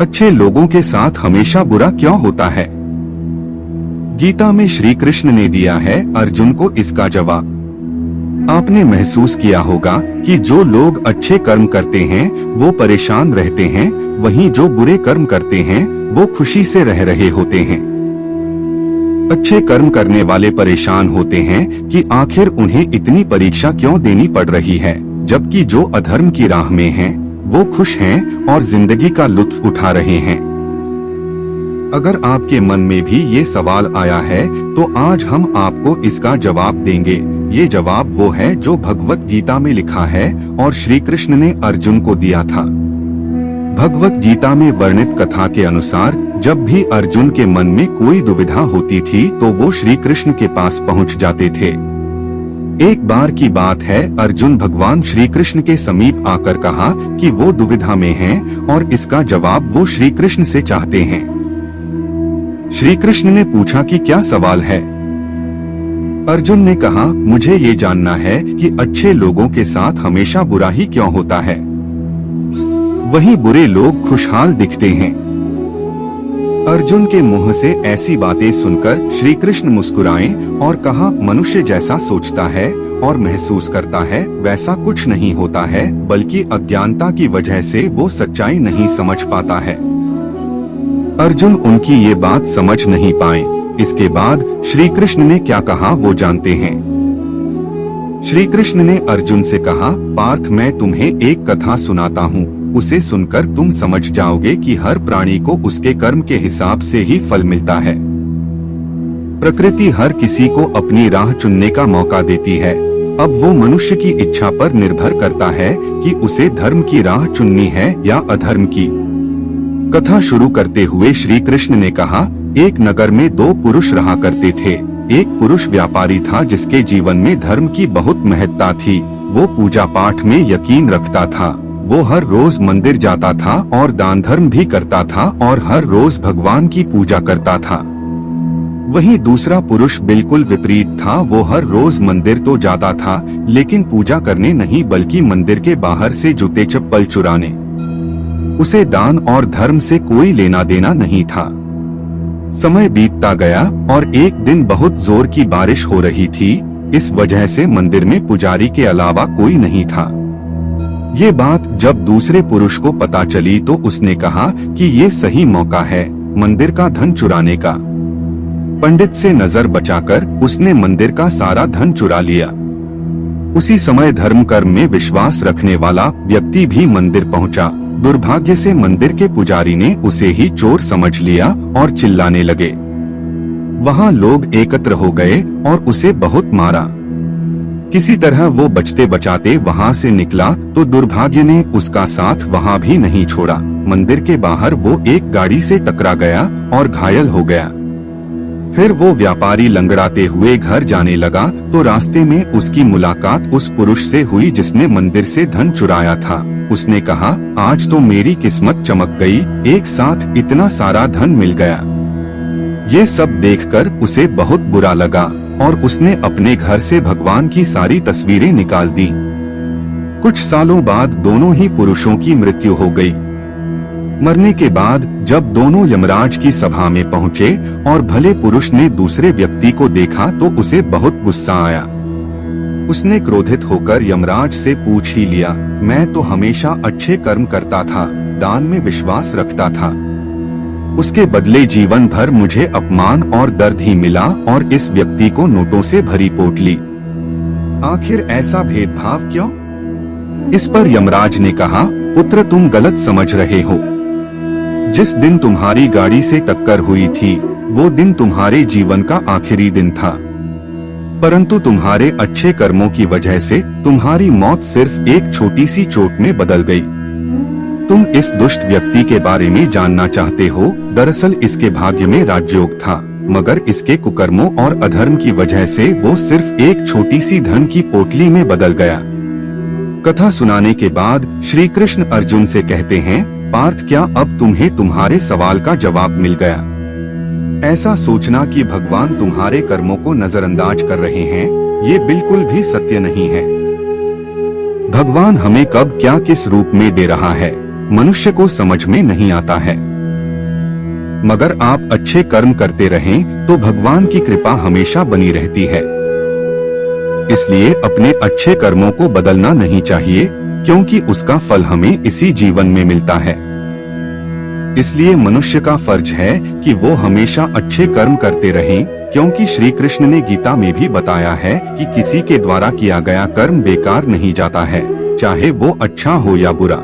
अच्छे लोगों के साथ हमेशा बुरा क्यों होता है? गीता में श्री कृष्ण ने दिया है अर्जुन को इसका जवाब। आपने महसूस किया होगा कि जो लोग अच्छे कर्म करते हैं वो परेशान रहते हैं, वहीं जो बुरे कर्म करते हैं वो खुशी से रह रहे होते हैं। अच्छे कर्म करने वाले परेशान होते हैं कि आखिर उन्हें इतनी परीक्षा क्यों देनी पड़ रही है, जबकि जो अधर्म की राह में हैं वो खुश हैं और जिंदगी का लुत्फ उठा रहे हैं। अगर आपके मन में भी ये सवाल आया है तो आज हम आपको इसका जवाब देंगे। ये जवाब वो है जो भगवत गीता में लिखा है और श्री कृष्ण ने अर्जुन को दिया था। भगवत गीता में वर्णित कथा के अनुसार जब भी अर्जुन के मन में कोई दुविधा होती थी तो वो श्री कृष्ण के पास पहुंच जाते थे। एक बार की बात है, अर्जुन भगवान श्री कृष्ण के समीप आकर कहा कि वो दुविधा में हैं और इसका जवाब वो श्री कृष्ण से चाहते हैं। श्री कृष्ण ने पूछा कि क्या सवाल है? अर्जुन ने कहा, मुझे ये जानना है कि अच्छे लोगों के साथ हमेशा बुरा ही क्यों होता है, वहीं बुरे लोग खुशहाल दिखते हैं। अर्जुन के मुंह से ऐसी बातें सुनकर श्री कृष्ण मुस्कुराए और कहा, मनुष्य जैसा सोचता है और महसूस करता है वैसा कुछ नहीं होता है, बल्कि अज्ञानता की वजह से वो सच्चाई नहीं समझ पाता है। अर्जुन उनकी ये बात समझ नहीं पाए। इसके बाद श्री कृष्ण ने क्या कहा वो जानते हैं। श्री कृष्ण ने अर्जुन से कहा, पार्थ मैं तुम्हें एक कथा सुनाता हूँ, उसे सुनकर तुम समझ जाओगे कि हर प्राणी को उसके कर्म के हिसाब से ही फल मिलता है। प्रकृति हर किसी को अपनी राह चुनने का मौका देती है। अब वो मनुष्य की इच्छा पर निर्भर करता है कि उसे धर्म की राह चुननी है या अधर्म की। कथा शुरू करते हुए श्री कृष्ण ने कहा, एक नगर में दो पुरुष रहा करते थे। एक पुरुष व्यापारी था जिसके जीवन में धर्म की बहुत महत्ता थी। वो पूजा पाठ में यकीन रखता था। वो हर रोज मंदिर जाता था और दान धर्म भी करता था और हर रोज भगवान की पूजा करता था। वहीं दूसरा पुरुष बिल्कुल विपरीत था। वो हर रोज मंदिर तो जाता था लेकिन पूजा करने नहीं, बल्कि मंदिर के बाहर से जूते चप्पल चुराने। उसे दान और धर्म से कोई लेना देना नहीं था। समय बीतता गया और एक दिन बहुत जोर की बारिश हो रही थी। इस वजह से मंदिर में पुजारी के अलावा कोई नहीं था। ये बात जब दूसरे पुरुष को पता चली तो उसने कहा कि ये सही मौका है मंदिर का धन चुराने का। पंडित से नजर बचाकर उसने मंदिर का सारा धन चुरा लिया। उसी समय धर्म कर्म में विश्वास रखने वाला व्यक्ति भी मंदिर पहुंचा। दुर्भाग्य से मंदिर के पुजारी ने उसे ही चोर समझ लिया और चिल्लाने लगे। वहां लोग एकत्र हो गए और उसे बहुत मारा। किसी तरह वो बचते बचाते वहां से निकला तो दुर्भाग्य ने उसका साथ वहां भी नहीं छोड़ा। मंदिर के बाहर वो एक गाड़ी से टकरा गया और घायल हो गया। फिर वो व्यापारी लंगड़ाते हुए घर जाने लगा तो रास्ते में उसकी मुलाकात उस पुरुष से हुई जिसने मंदिर से धन चुराया था। उसने कहा, आज तो मेरी किस्मत चमक गई, एक साथ इतना सारा धन मिल गया। ये सब देखकर उसे बहुत बुरा लगा और उसने अपने घर से भगवान की सारी तस्वीरें निकाल दी। कुछ सालों बाद दोनों ही पुरुषों की मृत्यु हो गई। मरने के बाद जब दोनों यमराज की सभा में पहुंचे और भले पुरुष ने दूसरे व्यक्ति को देखा तो उसे बहुत गुस्सा आया। उसने क्रोधित होकर यमराज से पूछ ही लिया, मैं तो हमेशा अच्छे कर्म करता था, दान में विश्वास रखता था। उसके बदले जीवन भर मुझे अपमान और दर्द ही मिला और इस व्यक्ति को नोटों से भरी पोटली। आखिर ऐसा भेदभाव क्यों? इस पर यमराज ने कहा, पुत्र तुम गलत समझ रहे हो। जिस दिन तुम्हारी गाड़ी से टक्कर हुई थी वो दिन तुम्हारे जीवन का आखिरी दिन था, परंतु तुम्हारे अच्छे कर्मों की वजह से तुम्हारी मौत सिर्फ एक छोटी सी चोट में बदल गई। तुम इस दुष्ट व्यक्ति के बारे में जानना चाहते हो। दरअसल इसके भाग्य में राजयोग था, मगर इसके कुकर्मों और अधर्म की वजह से वो सिर्फ एक छोटी सी धन की पोटली में बदल गया। कथा सुनाने के बाद श्री कृष्ण अर्जुन से कहते हैं, पार्थ क्या अब तुम्हें तुम्हारे सवाल का जवाब मिल गया? ऐसा सोचना कि भगवान तुम्हारे कर्मों को नजरअंदाज कर रहे हैं, ये बिल्कुल भी सत्य नहीं है। भगवान हमें कब क्या किस रूप में दे रहा है, मनुष्य को समझ में नहीं आता है। मगर आप अच्छे कर्म करते रहें तो भगवान की कृपा हमेशा बनी रहती है। इसलिए अपने अच्छे कर्मों को बदलना नहीं चाहिए, क्योंकि उसका फल हमें इसी जीवन में मिलता है। इसलिए मनुष्य का फर्ज है कि वो हमेशा अच्छे कर्म करते रहें, क्योंकि श्री कृष्ण ने गीता में भी बताया है कि किसी के द्वारा किया गया कर्म बेकार नहीं जाता है, चाहे वो अच्छा हो या बुरा।